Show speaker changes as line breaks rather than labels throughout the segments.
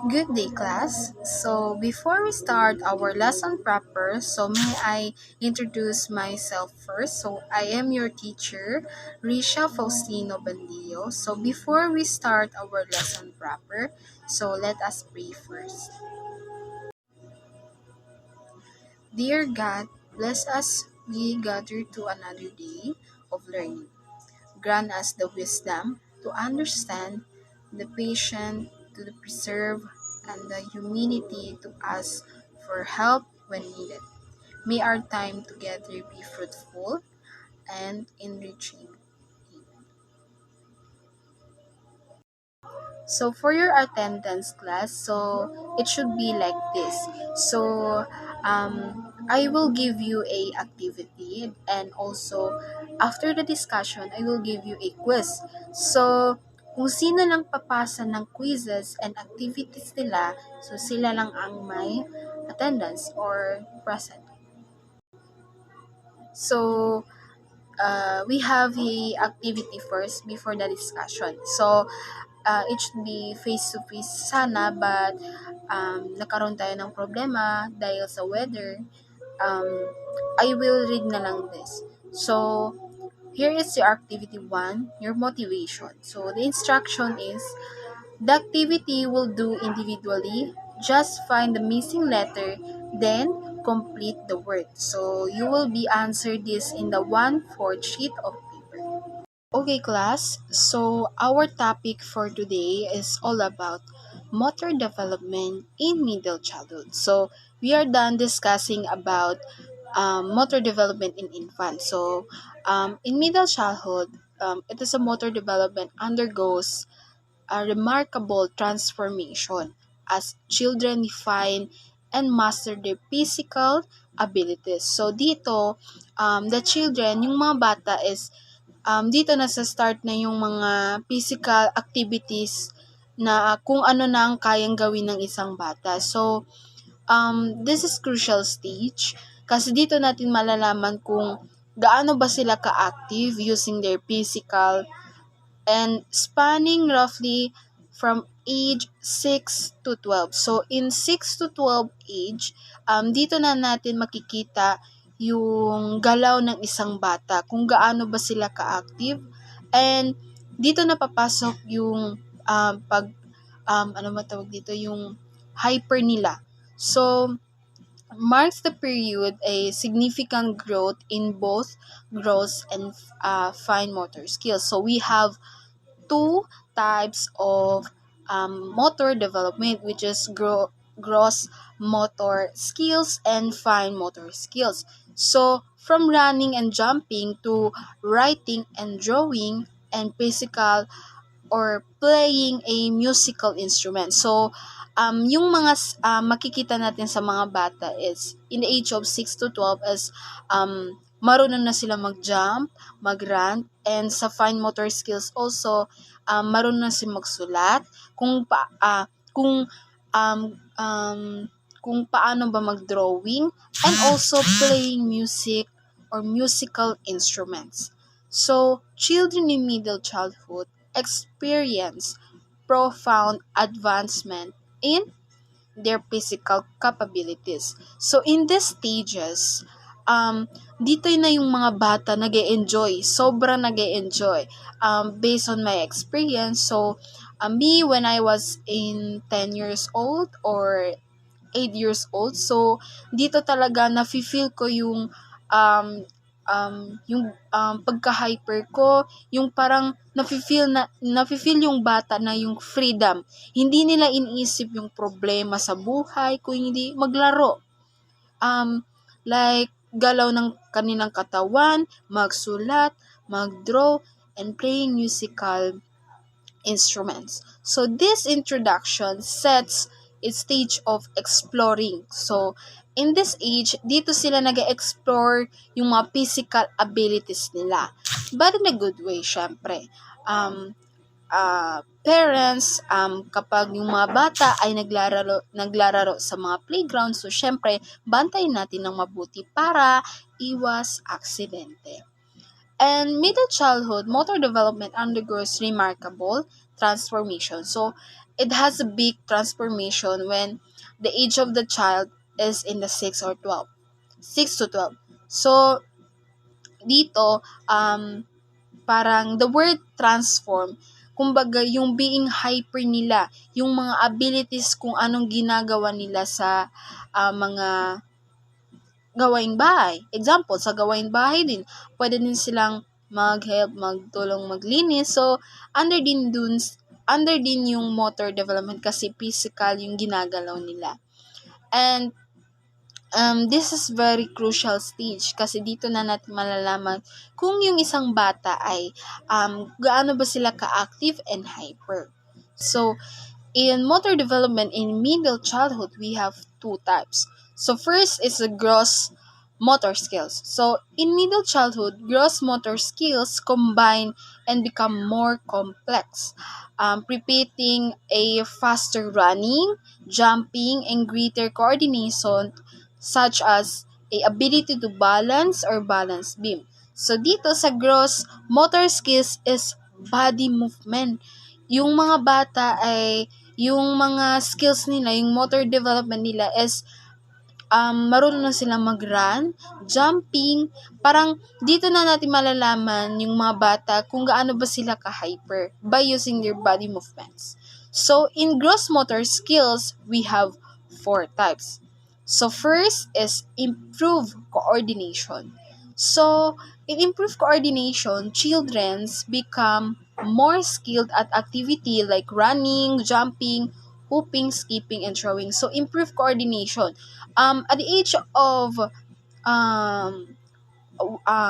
Good day, class. So, before we start our lesson proper, may I introduce myself first? I am your teacher, Risha Faustino Bandillo. Before we start our lesson proper, let us pray first. Dear God, bless us we gather to another day of learning. Grant us the wisdom to understand, the patience to preserve, and the humility to ask for help when needed. May our time together be fruitful and enriching. So for your attendance class, it should be like this. I will give you a activity, and also after the discussion, I will give you a quiz. So kung sino lang papasa ng quizzes and activities nila, sila lang ang may attendance or present. So we have a activity first before the discussion. It should be face-to-face sana, but nakaroon tayo ng problema dahil sa weather. Um, I will read na lang this. So, here is your activity 1, your motivation. So, the instruction is, the activity will do individually. Just find the missing letter, then complete the word. So, you will be answered this in the 1/4 sheet of paper. Okay, class. So, our topic for today is all about motor development in middle childhood. So, we are done discussing about motor development in infants. In middle childhood, it is a motor development undergoes a remarkable transformation as children define and master their physical abilities. So, dito, the children, yung mga bata is dito na sa start na yung mga physical activities na kung ano na ang kayang gawin ng isang bata. So, this is crucial stage kasi dito natin malalaman kung gaano ba sila ka-active using their physical and spanning roughly from age 6 to 12. So, in 6 to 12 age, dito na natin makikita yung galaw ng isang bata, kung gaano ba sila ka-active. And dito na papasok yung ano matawag dito, yung hyper nila. So, marks the period a significant growth in both gross and fine motor skills. So, we have two types of motor development, which is gross motor skills and fine motor skills. So, from running and jumping to writing and drawing and physical or playing a musical instrument. So, yung mga makikita natin sa mga bata is in the age of 6 to 12 is marunong na sila mag-jump, mag-run, and sa fine motor skills also, marunong na sila magsulat, um, um, kung paano ba mag-drawing, and also playing music or musical instruments. So, children in middle childhood experience profound advancement in their physical capabilities. So, in these stages, dito na yung mga bata nag-e-enjoy, sobrang nag-e-enjoy. Based on my experience, me when I was in 10 years old or 8 years old, so dito talaga nafi-feel ko yung pagka-hyper ko, yung parang nafi-feel yung bata na yung freedom. Hindi nila iniisip yung problema sa buhay, kung hindi maglaro. Like galaw ng kanilang katawan, magsulat, mag-draw, and playing musical instruments. So this introduction sets a stage of exploring. So in this age, dito sila nag-explore yung mga physical abilities nila. But in a good way, syempre. Parents, kapag yung mga bata ay naglararo sa mga playground, so syempre, bantayin natin ng mabuti para iwas aksidente. And middle childhood motor development undergoes remarkable transformation. So, it has a big transformation when the age of the child is in the 6 to 12. So, dito, parang the word transform, kumbaga yung being hyper nila, yung mga abilities kung anong ginagawa nila sa mga gawaing bahay. Example, sa gawaing bahay din, pwede din silang mag-help, magtulong maglinis. So, under din yung motor development kasi physical yung ginagalaw nila. And this is very crucial stage kasi dito na natin malalaman kung yung isang bata ay gaano ba sila ka-active and hyper. So, in motor development in middle childhood, we have two types. So, first is the gross motor skills. So, in middle childhood, gross motor skills combine and become more complex, repeating a faster running, jumping, and greater coordination such as a ability to balance or balance beam. So, dito sa gross motor skills is body movement. Yung mga bata ay, yung mga skills nila, yung motor development nila is marunong na silang mag-run, jumping, parang dito na natin malalaman yung mga bata kung gaano ba sila ka-hyper by using their body movements. So, in gross motor skills, we have 4 types. So, first is improved coordination. So, in improved coordination, children become more skilled at activity like running, jumping, hooping, skipping, and throwing. So, improved coordination. At the age of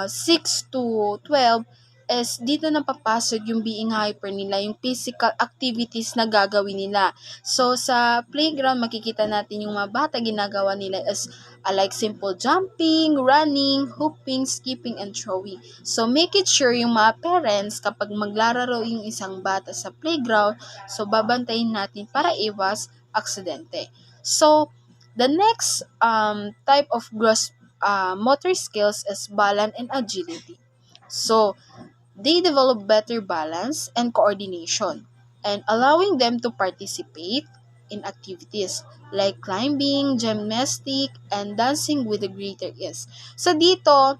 6 to 12 is dito na papasok yung being hyper nila, yung physical activities na gagawin nila. So, sa playground, makikita natin yung mga bata ginagawa nila is like simple jumping, running, hooping, skipping, and throwing. So, make it sure yung mga parents, kapag maglalaro yung isang bata sa playground, so babantayin natin para iwas aksidente. So, the next type of gross motor skills is balance and agility. So, they develop better balance and coordination and allowing them to participate in activities like climbing, gymnastic, and dancing with a greater ease. So, dito,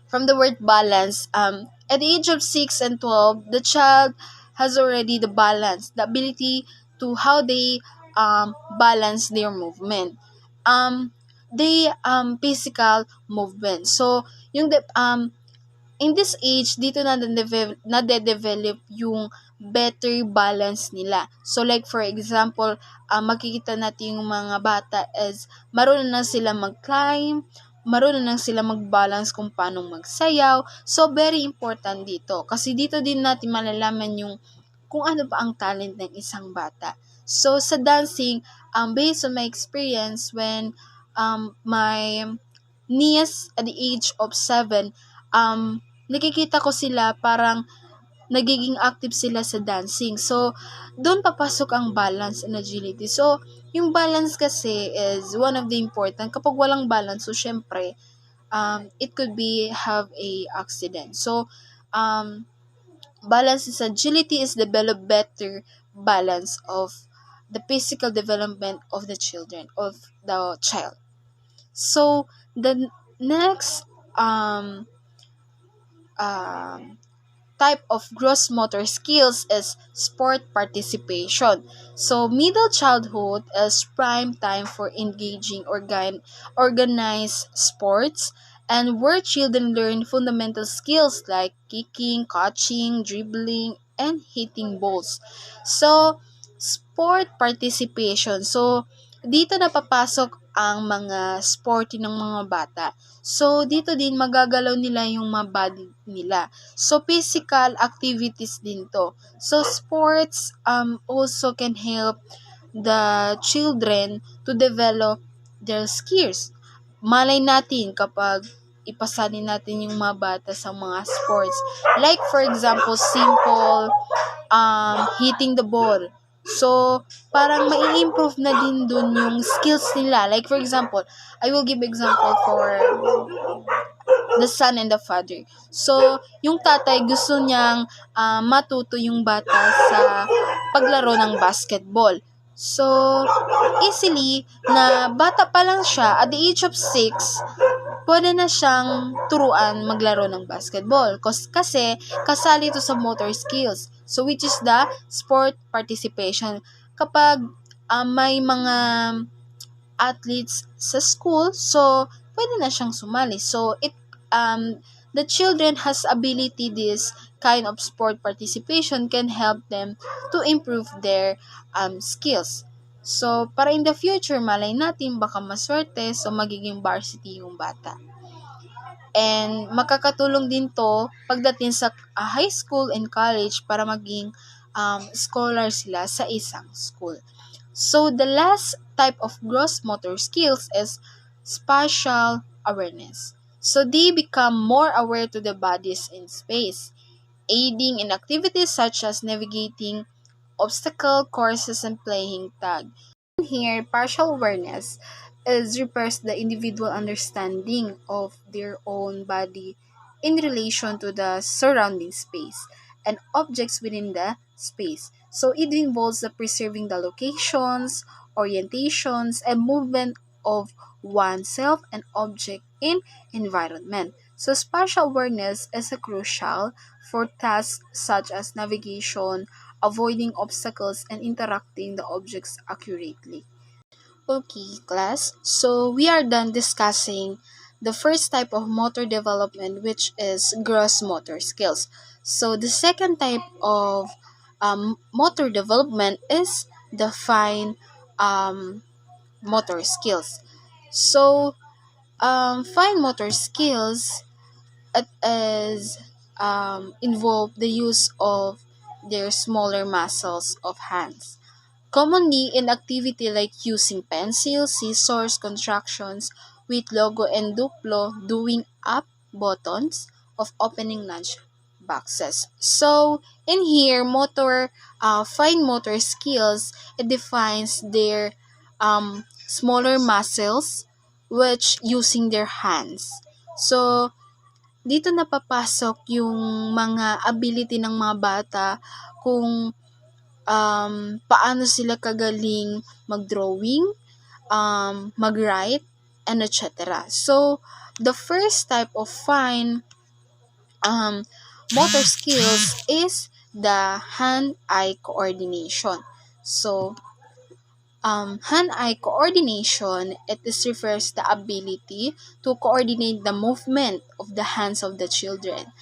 from the word balance, at the age of 6 and 12, the child has already the balance, the ability to how they balance their movement. They physical movement. So, yung in this age, dito nade-develop yung better balance nila. So, like for example, makikita natin yung mga bata is marunong na sila mag-climb, marunong na sila mag-balance kung paano magsayaw. So, very important dito. Kasi dito din natin malalaman yung kung ano pa ang talent ng isang bata. So, sa dancing, based on my experience when my niece at the age of 7, nakikita ko sila parang nagiging active sila sa dancing. So, doon papasok ang balance and agility. So, yung balance kasi is one of the important. Kapag walang balance, so syempre, it could be have a accident. So, balance is agility is develop better balance of the physical development of the children, of the child. So, the next type of gross motor skills is sport participation. So, middle childhood is prime time for engaging organized sports and where children learn fundamental skills like kicking, catching, dribbling, and hitting balls. So, sport participation. So, dito na papasok ang mga sporty ng mga bata. So, dito din magagalaw nila yung mga body nila. So, physical activities din to. So, sports also can help the children to develop their skills. Malay natin kapag ipasanin natin yung mga bata sa mga sports. Like, for example, simple hitting the ball. So, parang mai-improve na din dun yung skills nila. Like, for example, I will give example for the son and the father. So, yung tatay gusto niyang matuto yung bata sa paglaro ng basketball. So, easily, na bata pa lang siya, at the age of 6, pwede na siyang turuan maglaro ng basketball. Kasi, kasali ito sa motor skills. So, which is the sport participation. Kapag may mga athletes sa school, so pwede na siyang sumali. So the children has ability. This kind of sport participation can help them to improve their skills. So para in the future, malay natin baka maswerte, so magiging varsity yung bata. And makakatulong din to pagdating sa high school and college para maging scholar sila sa isang school. So the last type of gross motor skills is spatial awareness. So they become more aware to the bodies in space, aiding in activities such as navigating obstacle courses and playing tag. Here, partial awareness refers the individual understanding of their own body in relation to the surrounding space and objects within the space. So it involves the preserving the locations, orientations, and movement of oneself and object in environment. So spatial awareness is a crucial for tasks such as navigation, avoiding obstacles, and interacting the objects accurately. Okay, class. So we are done discussing the first type of motor development, which is gross motor skills. So the second type of motor development is the fine motor skills. So fine motor skills, it is involve the use of their smaller muscles of hands. Commonly in activity like using pencils, scissors, constructions with logo and duplo, doing up buttons of opening lunch boxes. So in here, fine motor skills, it defines their smaller muscles which using their hands. So dito napapasok yung mga ability ng mga bata kung paano sila kagaling mag-drawing, mag-write, and etc. So, the first type of fine motor skills is the hand-eye coordination. So, hand-eye coordination, refers the ability to coordinate the movement of the hands of the children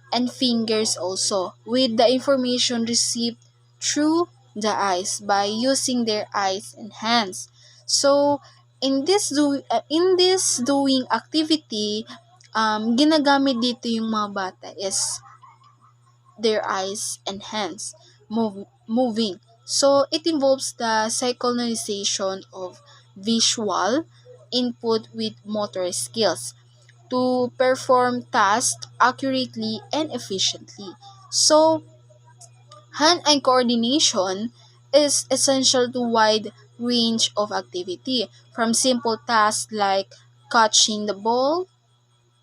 and fingers also with the information received through the eyes by using their eyes and hands. So in this doing activity, ginagamit dito yung mga bata is their eyes and hands moving. So it involves the synchronization of visual input with motor skills to perform tasks accurately and efficiently. So, hand-eye coordination is essential to wide range of activity, from simple tasks like catching the ball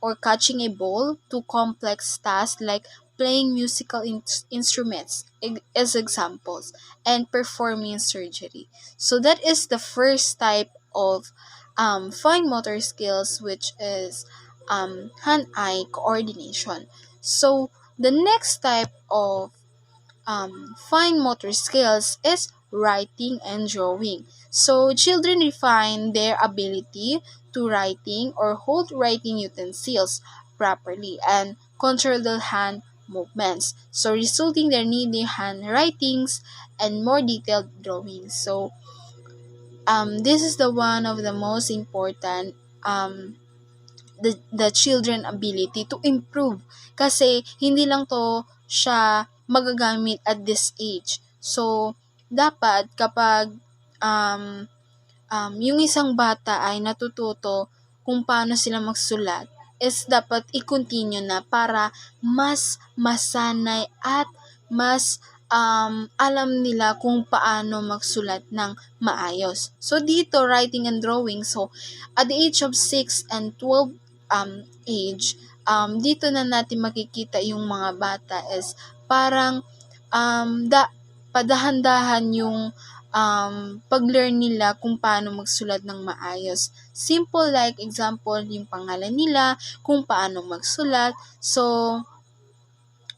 or catching a ball to complex tasks like playing musical instruments as examples and performing surgery. So that is the first type of fine motor skills, which is hand-eye coordination. So the next type of fine motor skills is writing and drawing. So children refine their ability to writing or hold writing utensils properly and control the hand movements. So resulting their needing handwritings and more detailed drawings. So this is the one of the most important the children ability to improve kasi hindi lang to siya magagamit at this age. So dapat kapag yung isang bata ay natututo kung paano sila magsulat, is dapat i-continue na para mas masanay at mas alam nila kung paano magsulat ng maayos. So dito, writing and drawing. So at the age of 6 and 12 age, dito na natin makikita yung mga bata is parang padahan-dahan yung pag-learn nila kung paano magsulat ng maayos. Simple like example, yung pangalan nila, kung paano magsulat. So,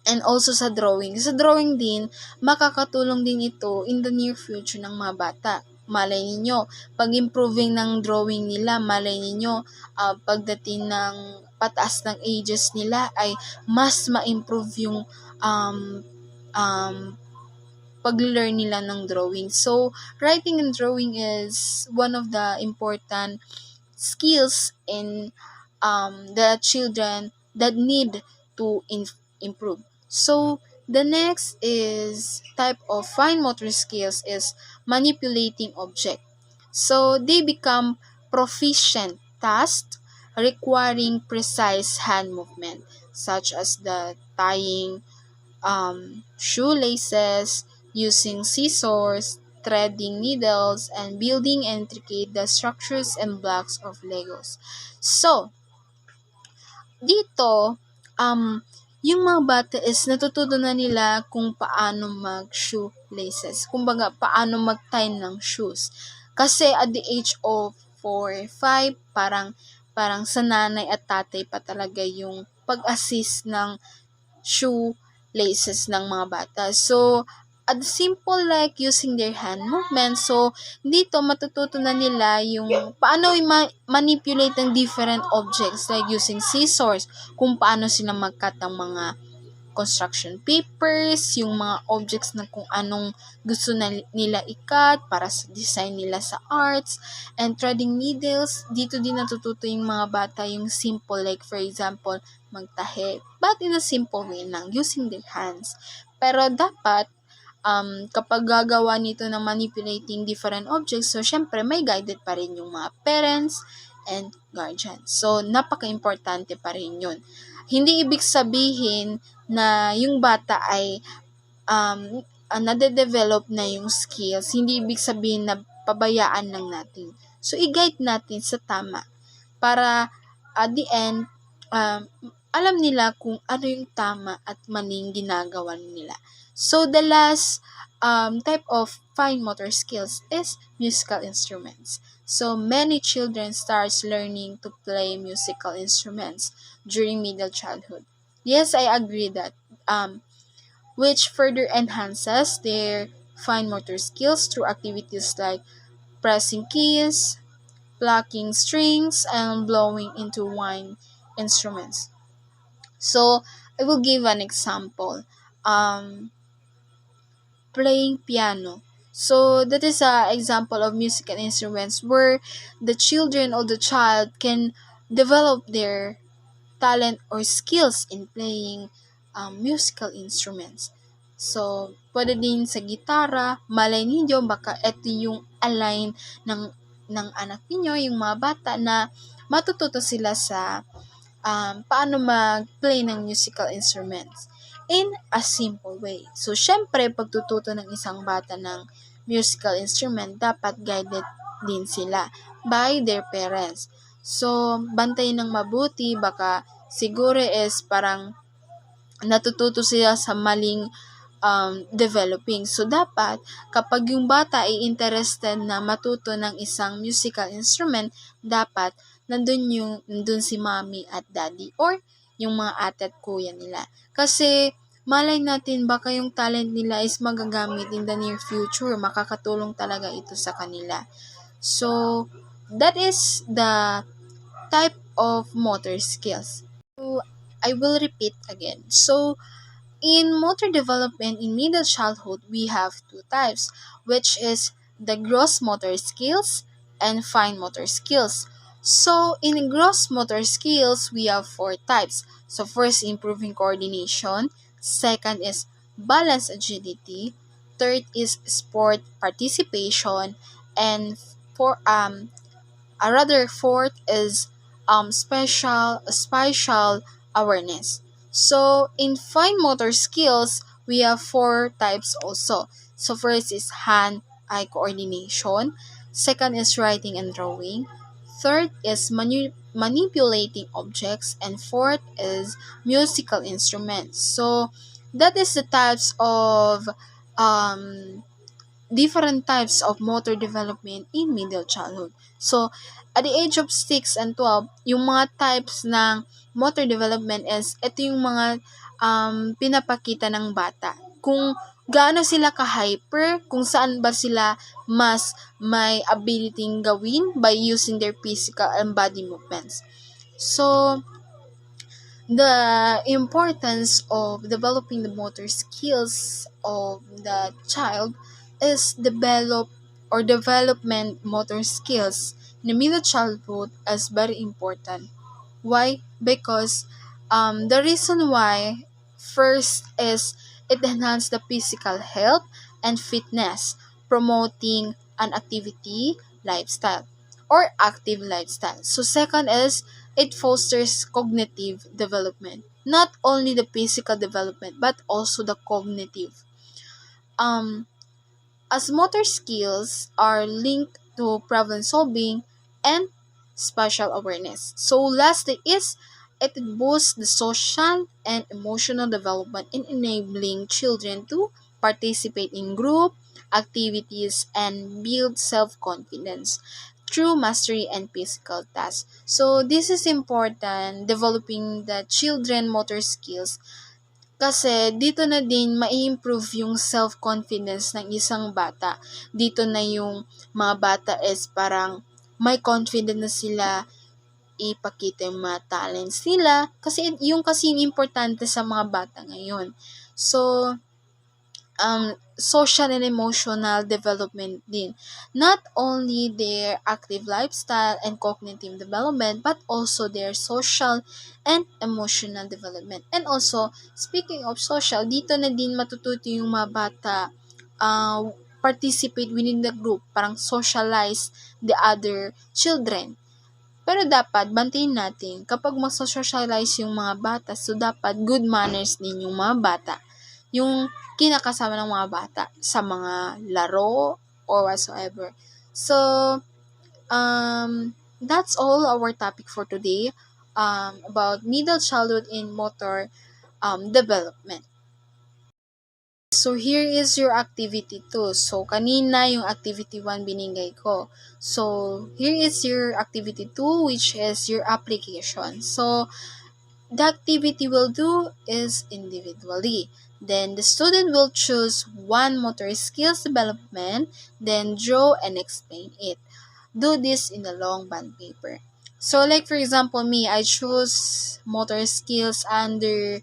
and also sa drawing. Sa drawing din, makakatulong din ito in the near future ng mga bata. Malay ninyo, pag-improving ng drawing nila, malay ninyo, pagdating ng pataas ng ages nila ay mas ma-improve yung um, pag-learn nila ng drawing. So, writing and drawing is one of the important skills in the children that need to improve. So, the next is type of fine motor skills is manipulating object. So, they become proficient tasks requiring precise hand movement, such as the tying shoelaces, using scissors, threading needles, and building intricate the structures and blocks of Legos. So, dito, yung mga bata is natututo na nila kung paano mag-shoelaces. Kumbaga, paano mag-tie ng shoes. Kasi at the age of 4, 5, parang sa nanay at tatay pa talaga yung pag-assist ng shoelaces ng mga bata. So, at simple like using their hand movement. So, dito matututo na nila yung paano manipulate ng different objects like using scissors, kung paano sila mag-cut ng mga construction papers, yung mga objects na kung anong gusto nila i-cut para sa design nila sa arts, and threading needles. Dito din natututo yung mga bata yung simple like for example, magtahi, but in a simple way lang, using their hands. Pero dapat, kapag gagawa nito ng manipulating different objects, so syempre may guided pa rin yung mga parents and guardians. So, napaka-importante pa rin yun. Hindi ibig sabihin na yung bata ay nade-develop na yung skills. Hindi ibig sabihin na pabayaan lang natin. So, i-guide natin sa tama para at the end, alam nila kung ano yung tama at maling ginagawa nila. So, the last type of fine motor skills is musical instruments. So, many children starts learning to play musical instruments during middle childhood. Yes, I agree that which further enhances their fine motor skills through activities like pressing keys, plucking strings, and blowing into wind instruments. So, I will give an example. Playing piano. So, that is an example of musical instruments where the children or the child can develop their talent or skills in playing musical instruments. So, pwede din sa gitara, malay ninyo, baka ito yung align ng anak niyo, yung mga bata na matututo sila sa paano mag-play ng musical instruments in a simple way. So, syempre, pagtututo ng isang bata ng musical instrument, dapat guided din sila by their parents. So, bantayin ng mabuti, baka siguro is parang natututo sila sa maling developing. So, dapat, kapag yung bata ay interested na matuto ng isang musical instrument, dapat nandun si mommy at daddy or yung mga ate at kuya nila. Kasi, malay natin baka yung talent nila is magagamit in the near future. Makakatulong talaga ito sa kanila. So, that is the type of motor skills. So, I will repeat again. So, in motor development in middle childhood, we have two types, which is the gross motor skills and fine motor skills. So, in gross motor skills, we have four types. So, first, improving coordination. Second is balance agility. Third is sport participation. And fourth is spatial awareness. So, in fine motor skills, we have four types also. So, first is hand-eye coordination. Second is writing and drawing. Third is manipulating objects, and fourth is musical instruments. So that is the types of um, different types of motor development in middle childhood. So, at the age of 6 and 12, yung mga types ng motor development is, ito yung mga pinapakita ng bata. Kung gaano sila ka-hyper, kung saan ba sila mas may ability gawin by using their physical and body movements. So, the importance of developing the motor skills of the child is development motor skills in the middle childhood is very important. Why? Because the reason why first is it enhances the physical health and fitness, promoting an activity lifestyle or active lifestyle. So second is it fosters cognitive development, not only the physical development but also the cognitive. Um, as motor skills are linked to problem solving and spatial awareness. So lastly is it boosts the social and emotional development in enabling children to participate in group activities and build self-confidence through mastery and physical tasks. So this is important, developing the children motor skills, kasi dito na din mai-improve yung self-confidence ng isang bata. Dito na yung mga bata is parang may confidence na sila ipakita yung mga talents nila. Kasi yung kasi yung importante sa mga bata ngayon. So, social and emotional development din. Not only their active lifestyle and cognitive development, but also their social and emotional development. And also, speaking of social, dito na din matututo yung mga bata participate within the group, parang socialize the other children. Pero dapat bantayin natin kapag mag-socialize yung mga bata, so dapat good manners din yung mga bata. Yung kinakasama ng mga bata sa mga laro or whatsoever. So, that's all our topic for today about middle childhood in motor development. So, here is your activity 2. So, kanina yung activity 1 binigay ko. So, here is your activity 2, which is your application. So, the activity will do is individually. Then, the student will choose one motor skills development, then draw and explain it. Do this in a long bond paper. So, like for example, me, I choose motor skills under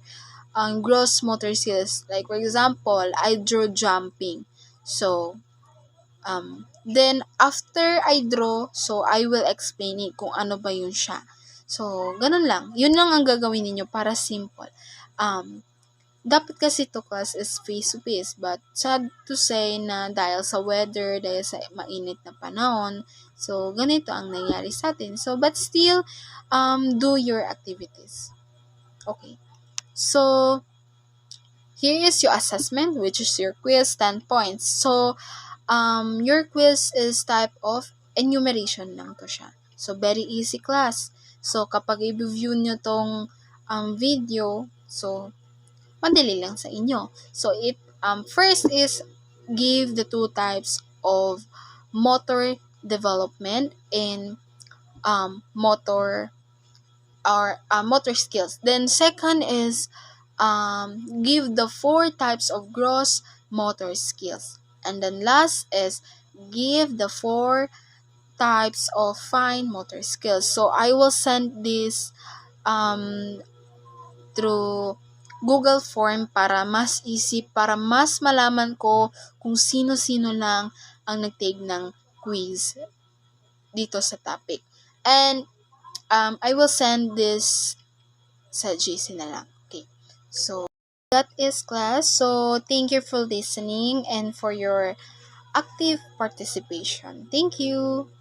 gross motor skills. Like for example, I draw jumping. So, then after I draw, so I will explain it kung ano ba yun siya. So, ganun lang. Yun lang ang gagawin ninyo para simple. Dapat kasi to class is face-to-face, but sad to say na dahil sa weather, dahil sa mainit na panahon, so ganito ang nangyari sa atin. So, but still, do your activities. Okay. So, here is your assessment, which is your quiz 10 points. So, your quiz is type of enumeration lang to siya. So, very easy class. So, kapag i-view nyo tong video, so, madali lang sa inyo. So, first is give the two types of motor development and motor skills. Then second is give the 4 types of gross motor skills. And then last is give the 4 types of fine motor skills. So I will send this through Google Form para mas easy, para mas malaman ko kung sino-sino lang ang nag-take ng quiz dito sa topic. And I will send this sa GC na lang. Okay. So, that is class. So, thank you for listening and for your active participation. Thank you.